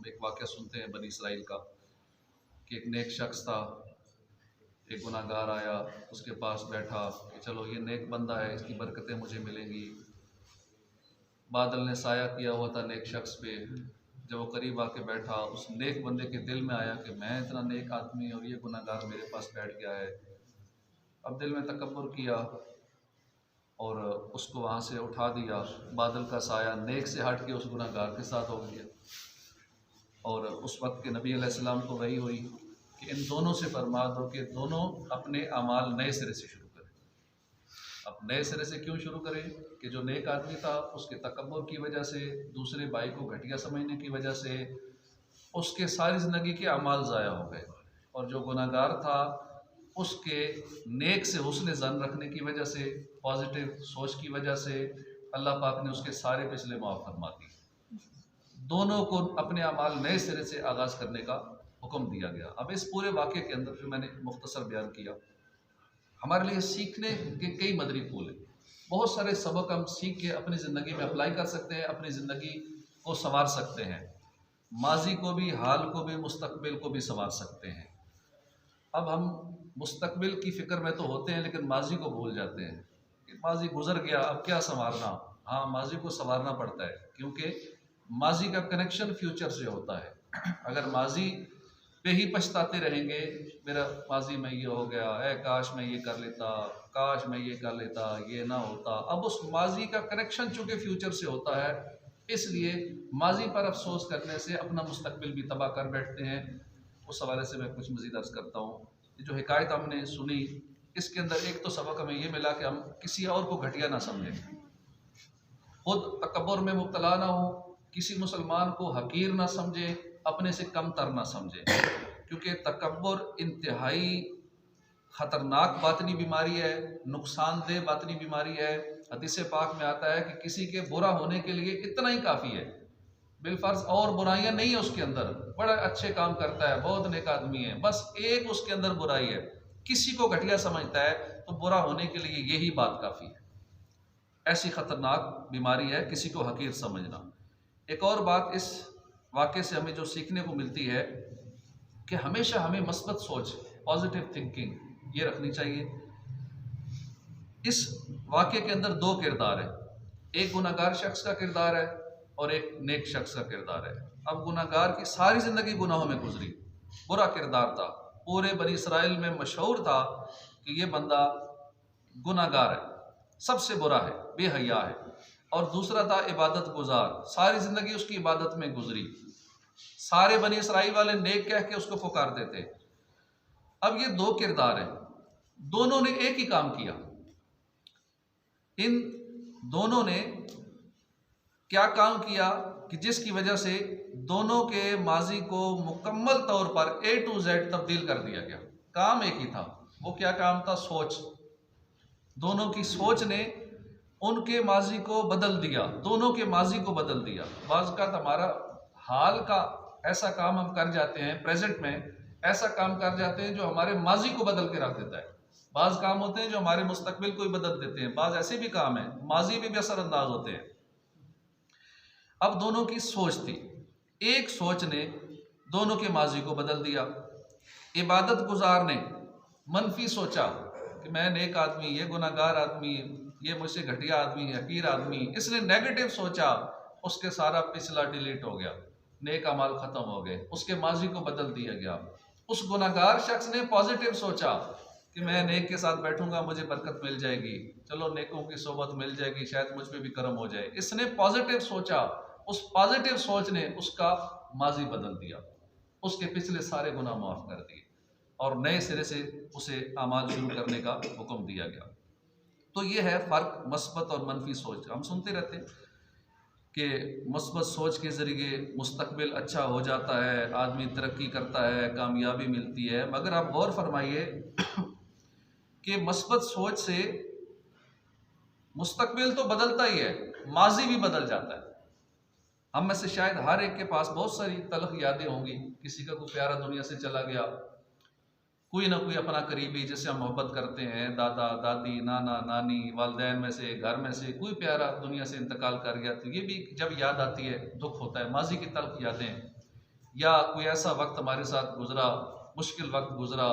हम एक वाक़या सुनते हैं बनी इसराइल का कि एक नेक शख्स था, एक गुनाहगार आया उसके पास बैठा कि चलो ये नेक बंदा है, इसकी बरकतें मुझे मिलेंगी। बादल ने साया किया हुआ था नेक शख्स पे। जब वो करीब आके बैठा, उस नेक बंदे के दिल में आया कि मैं इतना नेक आदमी और ये गुनाहगार मेरे पास बैठ गया है। अब दिल में तकब्बुर किया और उसको वहाँ से उठा दिया। बादल का साया नेक से हट के उस गुनाहगार के साथ हो गया। और उस वक्त के नबी अलैहिस्सलाम को वही हुई कि इन दोनों से फरमा दो कि दोनों अपने अमाल नए सिरे से शुरू करें। अब नए सिरे से क्यों शुरू करें कि जो नेक आदमी था उसके तकब्बुर की वजह से, दूसरे भाई को घटिया समझने की वजह से उसके सारी ज़िंदगी के अमाल ज़ाया हो गए। और जो गुनाहगार था उसके नेक से हुस्न ज़न रखने की वजह से, पॉजिटिव सोच की वजह से अल्लाह पाक ने उसके सारे पिछले माफ़ फरमा दिए। दोनों को अपने अमाल नए सिरे से आगाज़ करने का हुक्म दिया गया। अब इस पूरे वाक़े के अंदर जो मैंने मुख्तसर बयान किया, हमारे लिए सीखने के कई मदरी फूल हैं। बहुत सारे सबक हम सीख के अपनी ज़िंदगी में अप्लाई कर सकते हैं, अपनी ज़िंदगी को संवार सकते हैं। माजी को भी, हाल को भी, मुस्तकबिल को भी संवार सकते हैं। अब हम मुस्तकबिल की फ़िक्र में तो होते हैं लेकिन माजी को भूल जाते हैं कि माजी गुजर गया, अब क्या संवारना। हाँ, माजी को संवारना पड़ता है क्योंकि माजी का कनेक्शन फ्यूचर से होता है। अगर माजी पे ही पछताते रहेंगे, मेरा माजी में ये हो गया, काश मैं ये कर लेता, काश मैं ये कर लेता, ये ना होता। अब उस माजी का कनेक्शन चूँकि फ्यूचर से होता है, इसलिए माजी पर अफसोस करने से अपना मुस्तकबिल भी तबाह कर बैठते हैं। उस हवाले से मैं कुछ मज़ीद अर्ज़ करता हूँ। ये जो हिकायत हमने सुनी, इसके अंदर एक तो सबक हमें ये मिला कि हम किसी और को घटिया ना समझें, खुद तकब्बुर में मुब्तला ना हो, किसी मुसलमान को हकीर ना समझे, अपने से कम तर ना समझे, क्योंकि तकब्बुर इंतहाई ख़तरनाक बातनी बीमारी है, नुकसानदेह बातनी बीमारी है। हदीस पाक में आता है कि किसी के बुरा होने के लिए इतना ही काफ़ी है, बिलफर्ज और बुराइयां नहीं है उसके अंदर, बड़ा अच्छे काम करता है, बहुत नेक आदमी है, बस एक उसके अंदर बुराई है, किसी को घटिया समझता है, तो बुरा होने के लिए यही बात काफ़ी है। ऐसी ख़तरनाक बीमारी है किसी को हकीर समझना। एक और बात इस वाक़े से हमें जो सीखने को मिलती है कि हमेशा हमें मस्बत सोच, पॉजिटिव थिंकिंग ये रखनी चाहिए। इस वाक़े के अंदर दो किरदार हैं, एक गुनाहगार शख्स का किरदार है और एक नेक शख्स का किरदार है। अब गुनाहगार की सारी ज़िंदगी गुनाहों में गुजरी, बुरा किरदार था, पूरे बनी इसराइल में मशहूर था कि ये बंदा गुनाहगार है, सबसे बुरा है, बेहया है। और दूसरा था इबादत गुजार, सारी ज़िंदगी उसकी इबादत में गुजरी, सारे बनी इसराइल वाले नेक कह के उसको पुकारते थे। अब ये दो किरदार हैं, दोनों ने एक ही काम किया। इन दोनों ने क्या काम किया कि जिसकी वजह से दोनों के माजी को मुकम्मल तौर पर A to Z तब्दील कर दिया गया। काम एक ही था, वो क्या काम था? सोच। दोनों की सोच ने उनके माजी को बदल दिया, दोनों के माजी को बदल दिया। बाज़ का हमारा हाल का ऐसा काम हम कर जाते हैं, प्रेजेंट में ऐसा काम कर जाते हैं जो हमारे माजी को बदल के रख देता है। बाज़ काम होते हैं जो हमारे मुस्तकबिल को ही बदल देते हैं, बाज़ ऐसे भी काम हैं माजी में भी असरअंदाज होते हैं। अब दोनों की सोच थी, एक सोच ने दोनों के माजी को बदल दिया। इबादत गुजार ने मनफी सोचा कि मैं नेक आदमी, ये गुनाहगार आदमी, ये मुझसे घटिया आदमी, हकीर आदमी, इसने नेगेटिव सोचा, उसके सारा पिछला डिलीट हो गया, नेक अमाल ख़त्म हो गए, उसके माजी को बदल दिया गया। उस गुनाहगार शख्स ने पॉजिटिव सोचा कि मैं नेक के साथ बैठूंगा, मुझे बरकत मिल जाएगी, चलो नेकों की सोबत मिल जाएगी, शायद मुझ पर भी करम हो जाए। इसने पॉजिटिव सोचा, उस पॉजिटिव सोच ने उसका माजी बदल दिया, उसके पिछले सारे गुनाह माफ़ कर दिए और नए सिरे से उसे अमाल शुरू करने का हुक्म दिया गया। तो ये है फ़र्क मस्बत और मनफी सोच। हम सुनते रहते हैं कि मस्बत सोच के ज़रिए मुस्तकबिल अच्छा हो जाता है, आदमी तरक्की करता है, कामयाबी मिलती है, मगर आप गौर फरमाइए कि मस्बत सोच से मुस्तकबिल तो बदलता ही है, माजी भी बदल जाता है। हम में से शायद हर एक के पास बहुत सारी तलख यादें होंगी, किसी का कोई प्यारा दुनिया से चला गया, कोई ना कोई अपना करीबी जिससे हम मोहब्बत करते हैं, दादा दादी, नाना नानी, वालदैन में से, घर में से कोई प्यारा दुनिया से इंतकाल कर गया, तो ये भी जब याद आती है दुख होता है, माजी की तलख यादें। या कोई ऐसा वक्त हमारे साथ गुजरा, मुश्किल वक्त गुजरा,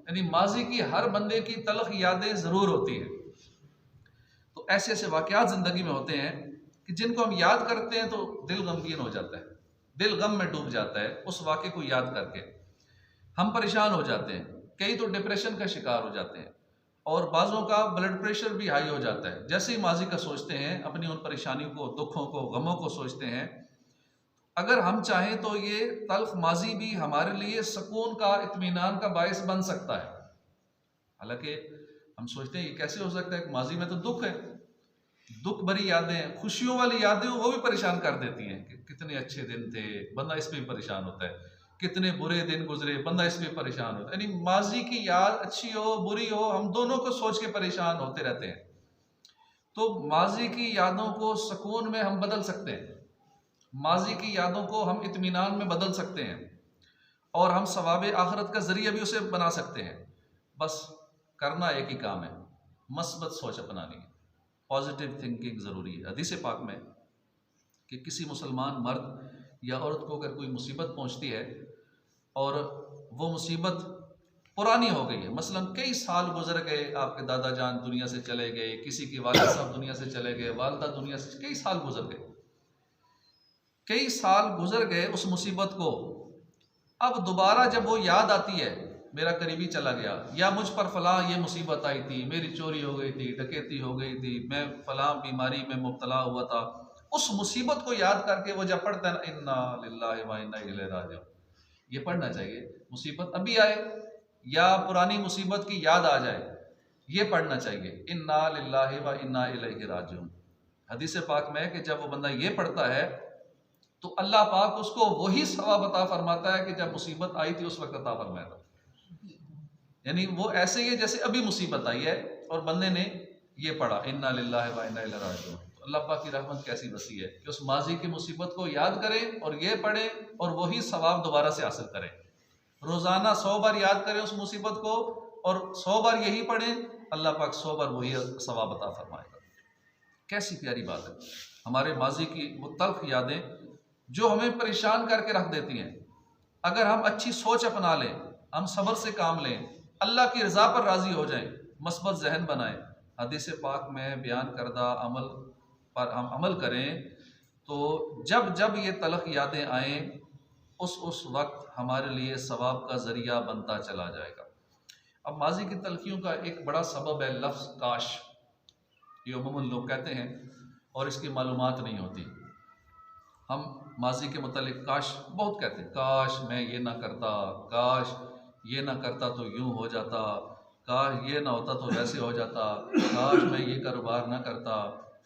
यानी माजी की हर बंदे की तलख यादें ज़रूर होती हैं। तो ऐसे ऐसे वाक़यात ज़िंदगी में होते हैं कि जिनको हम याद करते हैं तो दिल गमगीन हो जाता है, दिल गम में डूब जाता है उस वाक़े को याद करके। हम परेशान हो जाते हैं, कई तो डिप्रेशन का शिकार हो जाते हैं, और बाज़ों का ब्लड प्रेशर भी हाई हो जाता है। जैसे ही माजी का सोचते हैं, अपनी उन परेशानियों को, दुखों को, गमों को सोचते हैं, अगर हम चाहें तो ये तल्ख माजी भी हमारे लिए सुकून का, इत्मीनान का बायस बन सकता है। हालांकि हम सोचते हैं ये कैसे हो सकता है कि माजी में तो दुख है, दुख भरी यादें, खुशियों वाली यादें वो भी परेशान कर देती हैं कि कितने अच्छे दिन थे, बंदा इस पे भी परेशान होता है, कितने बुरे दिन गुजरे, बंदा इस पे परेशान होता है। यानी माजी की याद अच्छी हो बुरी हो, हम दोनों को सोच के परेशान होते रहते हैं। तो माजी की यादों को सुकून में हम बदल सकते हैं, माजी की यादों को हम इत्मीनान में बदल सकते हैं, और हम सवाब आखिरत का जरिया भी उसे बना सकते हैं। बस करना एक ही काम है, मस्बत सोच अपनानी है, पॉजिटिव थिंकिंग ज़रूरी है। हदीस पाक में कि किसी मुसलमान मर्द या औरत को अगर कोई मुसीबत पहुंचती है और वो मुसीबत पुरानी हो गई है, मसलन कई साल गुजर गए, आपके दादा जान दुनिया से चले गए, किसी के वालिद साहब दुनिया से चले गए, वालदा दुनिया से, कई साल गुजर गए, कई साल गुजर गए उस मुसीबत को, अब दोबारा जब वो याद आती है, मेरा करीबी चला गया, या मुझ पर फलां ये मुसीबत आई थी, मेरी चोरी हो गई थी, डकैती हो गई थी, मैं फलां बीमारी में मुब्तला हुआ था, उस मुसीबत को याद करके वो जब पढ़ता है इन्ना लिल्लाहि व इन्ना इलैहि राजिऊन, ये पढ़ना चाहिए। मुसीबत अभी आए या पुरानी मुसीबत की याद आ जाए, ये पढ़ना चाहिए, इन्ना लिल्लाहि व इन्ना इलैहि राजिऊन। हदीस पाक में है कि जब वो बंदा ये पढ़ता है तो अल्लाह पाक उसको वही सवाब अता फरमाता है कि जब मुसीबत आई थी उस वक्त अता फरमाया था। यानी वो ऐसे ही है जैसे अभी मुसीबत आई है और बंदे ने ये पढ़ा इन्ना लिल्लाहि व इन्ना इलैहि राजिऊन। तो अल्लाह पाक की रहमत कैसी वसी है कि उस माजी की मुसीबत को याद करें और ये पढ़ें और वही सवाब दोबारा से हासिल करें। रोज़ाना 100 बार याद करें उस मुसीबत को और 100 बार यही पढ़ें, अल्लाह पाक 100 बार वही सवाब अता फरमाएगा। कैसी प्यारी बात है, हमारे माजी की वो तल्ख यादें जो हमें परेशान करके रख देती हैं, अगर हम अच्छी सोच अपना लें, हम सब्र से काम लें, अल्लाह की रज़ा पर राज़ी हो जाएं, मस्बत जहन बनाएं, हदीस पाक में बयान करदा अमल पर हम अमल करें, तो जब जब ये तलख यादें आएँ उस वक्त हमारे लिए सवाब का ज़रिया बनता चला जाएगा। अब माजी की तलखियों का एक बड़ा सबब है लफ्ज़ काश। ये अमूमन लोग कहते हैं और इसकी मालूमात नहीं होती। हम माजी के मुतालिक काश बहुत कहते हैं, काश मैं ये ना करता, काश ये ना करता तो यूँ हो जाता, काश ये ना होता तो वैसे हो जाता, काश मैं ये कारोबार ना करता,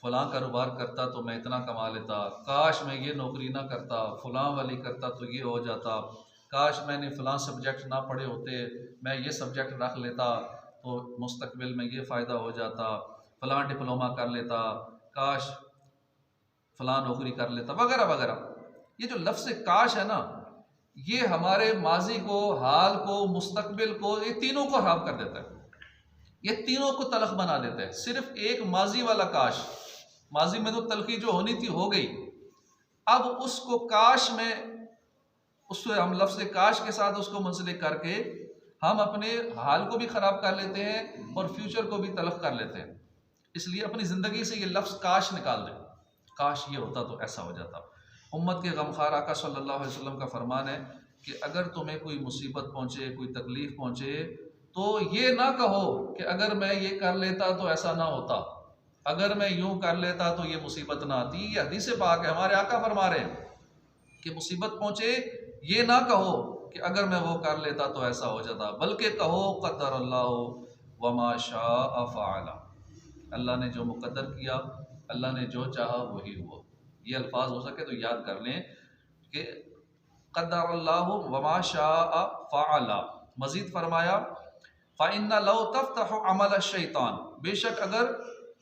फ़लाँ कारोबार करता तो मैं इतना कमा लेता, काश मैं ये नौकरी ना करता, फ़लाँ वाली करता तो ये हो जाता, काश मैंने फ़लाँ सब्जेक्ट ना पढ़े होते, मैं ये सब्जेक्ट रख लेता तो मुस्तकबिल में ये फ़ायदा हो जाता, फ़लाँ डिप्लोमा कर लेता, काश फ़लाँ नौकरी कर लेता, वगैरह वगैरह। ये जो लफ्ज़ काश है ना, ये हमारे माजी को, हाल को, मुस्तकबिल को, ये तीनों को हराम कर देता है, ये तीनों को तलख बना देता है। सिर्फ एक माजी वाला काश, माजी में तो तलखी जो होनी थी हो गई, अब उसको काश में, उससे हम लफ्ज़ काश के साथ उसको मुंसलिक करके हम अपने हाल को भी ख़राब कर लेते हैं और फ्यूचर को भी तलफ कर लेते हैं। इसलिए अपनी ज़िंदगी से ये लफ्ज़ काश निकाल दें, काश ये होता तो ऐसा हो जाता। उम्मत के गमखार आका सल्लल्लाहु अलैहि वसल्लम का फरमान है कि अगर तुम्हें कोई मुसीबत पहुँचे, कोई तकलीफ़ पहुँचे, तो ये ना कहो कि अगर मैं ये कर लेता तो ऐसा ना होता, अगर मैं यूँ कर लेता तो ये मुसीबत ना आती। ये हदीस पाक है, हमारे आका फरमा रहे हैं कि मुसीबत पहुँचे ये ना कहो कि अगर मैं वो कर लेता तो ऐसा हो जाता, बल्कि कहो क़द्दर अल्लाह व मा शाअ फ़अल, अल्लाह ने जो मुक़द्दर किया, अल्लाह ने जो चाहा वही हुआ। ये अल्फाज हो सके तो याद कर लें कि क़द्दर अल्लाह व मा शाअ फ़अल। मज़ीद फरमाया फ़इन्ना लौ तफ़्तहु अमल शैतान, बेशक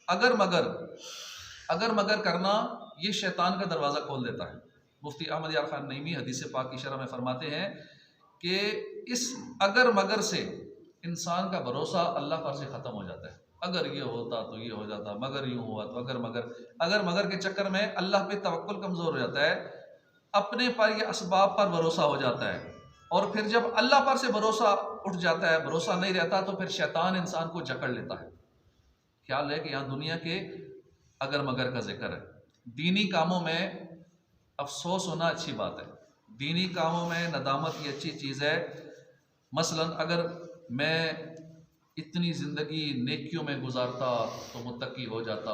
अगर मगर करना ये शैतान का दरवाज़ा खोल देता है। मुफ्ती अहमद यार खान नईमी हदीस पाक की शरह में फरमाते हैं कि इस अगर मगर से इंसान का भरोसा अल्लाह पर से ख़त्म हो जाता है। अगर ये होता तो ये हो जाता, मगर यूँ हुआ तो, अगर मगर के चक्कर में अल्लाह पे तवक्कुल कमज़ोर हो जाता है। अपने पर या असबाब पर भरोसा हो जाता है, और फिर जब अल्लाह पर से भरोसा उठ जाता है, भरोसा नहीं रहता, तो फिर शैतान इंसान को जकड़ लेता है। ख्याल है कि यहाँ दुनिया के अगर मगर का जिक्र है। दीनी कामों में अफसोस होना अच्छी बात है, दीनी कामों में नदामत ये अच्छी चीज़ है। मसलन अगर मैं इतनी ज़िंदगी नेकियों में गुजारता तो मुत्तकी हो जाता,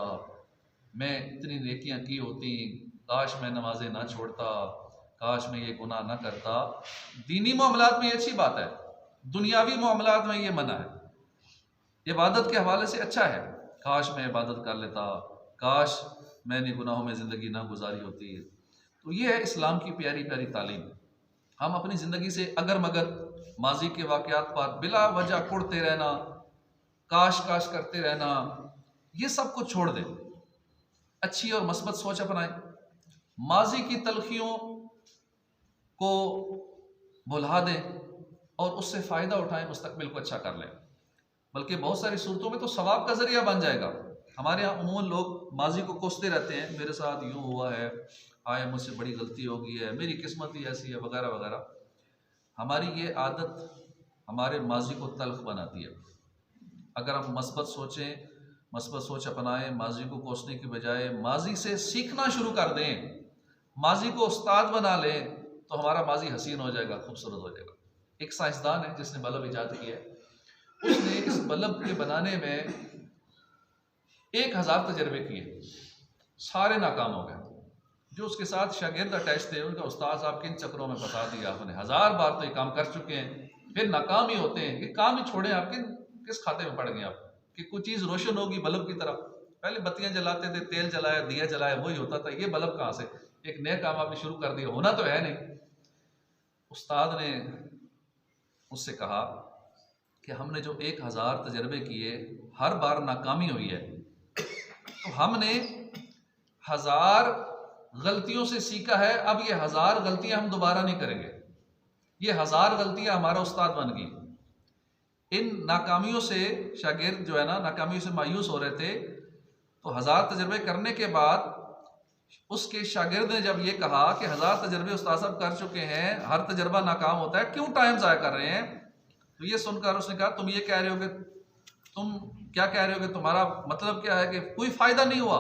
मैं इतनी नेकियां की होती, काश मैं नमाजें ना छोड़ता, काश मैं ये गुनाह ना करता। दीनी मामलात में ये अच्छी बात है, दुनियावी मामलात में ये मना है। इबादत के हवाले से अच्छा है, काश मैं इबादत कर लेता, काश मैंने गुनाहों में ज़िंदगी ना गुजारी होती। तो ये है इस्लाम की प्यारी प्यारी तालीम। हम अपनी ज़िंदगी से अगर मगर माजी के वाक़यात पर बिला वजह कुड़ते रहना, काश काश करते रहना, ये सब कुछ छोड़ दें, अच्छी और मस्बत सोच अपनाएं, माजी की तलखियों को भुला दें और उससे फ़ायदा उठाएं, मुस्तकबिल को अच्छा कर लें। बल्कि बहुत सारी सूरतों में तो सवाब का ज़रिया बन जाएगा। हमारे यहाँ उमूमन लोग माजी को कोसते रहते हैं, मेरे साथ यूँ हुआ है, आए मुझसे बड़ी गलती हो गई है, मेरी किस्मत ही ऐसी है, वगैरह वगैरह। हमारी ये आदत हमारे माजी को तल्ख बनाती है। अगर हम मस्बत सोचें, मस्बत सोच अपनाएं, माजी को कोसने की बजाय माजी से सीखना शुरू कर दें, माजी को उस्ताद बना लें, तो हमारा माजी हसीन हो जाएगा, खूबसूरत हो जाएगा। एक साइंसदान है जिसने बल्ब ईजाद किया है, उसने इस बल्ब के बनाने में 1000 तजर्बे किए, सारे नाकाम हो गए। जो उसके साथ शागिर्द अटैच थे उनका, उस्ताद साहब किन चक्रों में फंसा दिया आपने, 1000 बार तो ये काम कर चुके हैं, फिर नाकाम ही होते हैं। ये काम ही छोड़े, आप किस खाते में पड़ गए आप कि कुछ चीज़ रोशन होगी बल्ब की तरह। पहले बत्तियां जलाते थे, तेल जलाया, दिया जलाया, वही होता था। ये बल्ब कहाँ से, एक नया काम आपने शुरू कर दिया, होना तो है नहीं। उस्ताद ने उससे कहा कि हमने जो 1000 तजर्बे किए, हर बार नाकामी हुई है, तो हमने 1000 गलतियों से सीखा है, अब ये 1000 गलतियां हम दोबारा नहीं करेंगे। ये 1000 गलतियां हमारा उस्ताद बन गई। इन नाकामियों से शागिर्द जो है ना, नाकामियों से मायूस हो रहे थे, तो 1000 तजर्बे करने के बाद उसके शागिर्द ने जब ये कहा कि 1000 तजर्बे उस्ताद साहब कर चुके हैं, हर तजर्बा नाकाम होता है, क्यों टाइम ज़ाया कर रहे हैं, तो ये सुनकर उसने कहा, तुम ये कह रहे हो कि तुम क्या कह रहे हो कि तुम्हारा मतलब क्या है कि कोई फ़ायदा नहीं हुआ।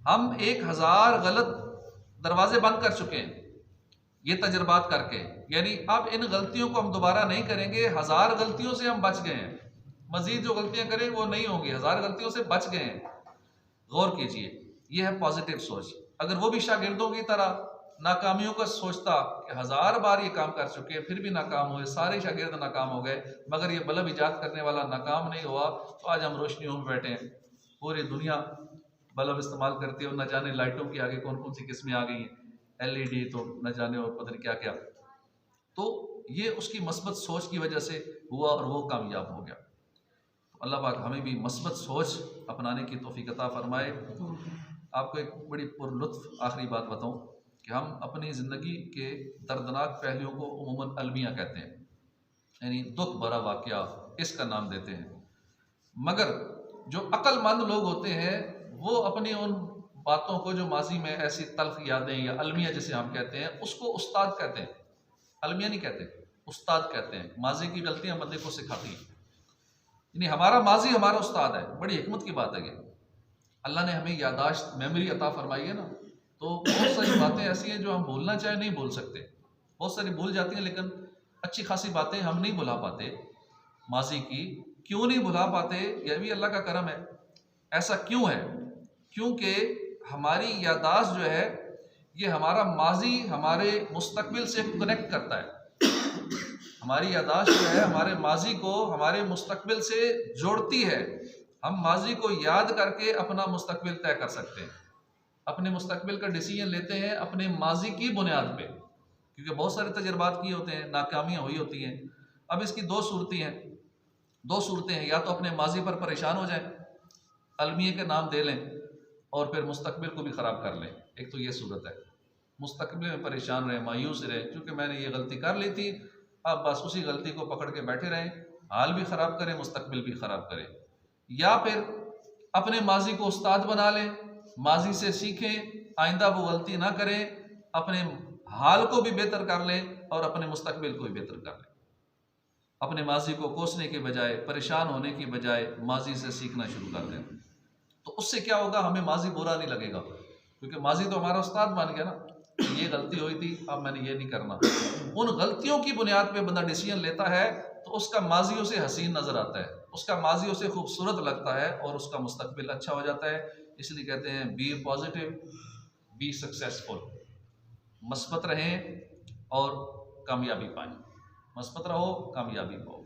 हम 1000 गलत दरवाजे बंद कर चुके हैं ये तजर्बात करके, यानी अब इन गलतियों को हम दोबारा नहीं करेंगे। 1000 गलतियों से हम बच गए हैं, मजीद जो गलतियां करें वो नहीं होंगी, 1000 गलतियों से बच गए हैं। गौर कीजिए, ये है पॉजिटिव सोच। अगर वो भी शागिर्दों की तरह नाकामियों का सोचता कि 1000 बार ये काम कर चुके हैं फिर भी नाकाम हुए, सारे शागिर्द नाकाम हो गए, मगर ये बल्ब ईजाद करने वाला नाकाम नहीं हुआ, तो आज हम रोशनियों में बैठे हैं। पूरी दुनिया बल्ब इस्तेमाल करती है और न जाने लाइटों की आगे कौन कौन सी किस्में आ गई हैं, LED तो न जाने और पता नहीं क्या क्या। तो ये उसकी मस्बत सोच की वजह से हुआ और वो कामयाब हो गया। तो अल्लाह पाक हमें भी मस्बत सोच अपनाने की तौफीक अता फरमाए। आपको एक बड़ी पुरलुत्फ आखिरी बात बताऊं कि हम अपनी ज़िंदगी के दर्दनाक पहलुओं को उमूमन अलमिया कहते हैं, यानी दुख भरा वाक़या इसका नाम देते हैं। मगर जो अक्लमंद लोग होते हैं वो अपनी उन बातों को जो माजी में ऐसी तल्ख यादें या अलमिया जिसे हम कहते हैं, उसको उस्ताद कहते हैं। अलमिया नहीं कहते, उस्ताद कहते हैं। माजी की गलतियां बंदे को सिखाती हैं, यानी हमारा माजी हमारा उस्ताद है। बड़ी हिकमत की बात है ये, अल्लाह ने हमें यादाश्त, मेमोरी अता फरमाई है ना, तो बहुत सारी बातें ऐसी हैं जो हम भूलना चाहे नहीं भूल सकते। बहुत सारी भूल जाती हैं, लेकिन अच्छी खासी बातें हम नहीं भुला पाते माजी की। क्यों नहीं भुला पाते, यह भी अल्लाह का करम है। ऐसा क्यों है? क्योंकि हमारी यादाश्त जो है ये हमारा माजी हमारे मुस्तकबिल से कनेक्ट करता है। हमारी यादाश्त जो है हमारे माजी को हमारे मुस्तकबिल से जोड़ती है। हम माजी को याद करके अपना मुस्तकबिल तय कर सकते हैं, अपने मुस्तकबिल का डिसीजन लेते हैं अपने माजी की बुनियाद पे, क्योंकि बहुत सारे तजर्बात किए होते हैं, नाकामियाँ हुई होती हैं। अब इसकी दो सूरतें हैं, या तो अपने माजी पर परेशान हो जाएं, अलमिया के नाम दे लें और फिर मुस्तकबिल को भी ख़राब कर लें। एक तो ये सूरत है, मुस्तकबिल में परेशान रहें, मायूस रहें, क्योंकि मैंने ये गलती कर ली थी, अब बस उसी गलती को पकड़ के बैठे रहें, हाल भी ख़राब करें, मुस्तकबिल भी ख़राब करें। या फिर अपने माजी को उस्ताद बना लें, माजी से सीखें, आइंदा वो गलती ना करें, अपने हाल को भी बेहतर कर लें और अपने मुस्तकबिल को भी बेहतर कर लें। अपने माजी को कोसने के बजाय, परेशान होने की बजाय माजी से सीखना शुरू कर दें। तो उससे क्या होगा, हमें माजी बुरा नहीं लगेगा, क्योंकि माजी तो हमारा उस्ताद बन गया ना। ये गलती हुई थी, अब मैंने ये नहीं करना। उन गलतियों की बुनियाद पे बंदा डिसीजन लेता है तो उसका माजी उसे हसीन नजर आता है, उसका माजी उसे खूबसूरत लगता है और उसका मुस्तकबिल अच्छा हो जाता है। इसलिए कहते हैं बी पॉजिटिव, बी सक्सेसफुल। मस्बत रहें और कामयाबी पाएं। मस्बत रहो, कामयाबी पाओ।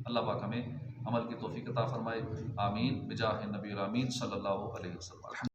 अल्लाह पाक हमें अमल की तौफीक अता फरमाए। आमीन बिजाह नबी आमीन सल्लल्लाहु अलैहि वसल्लम।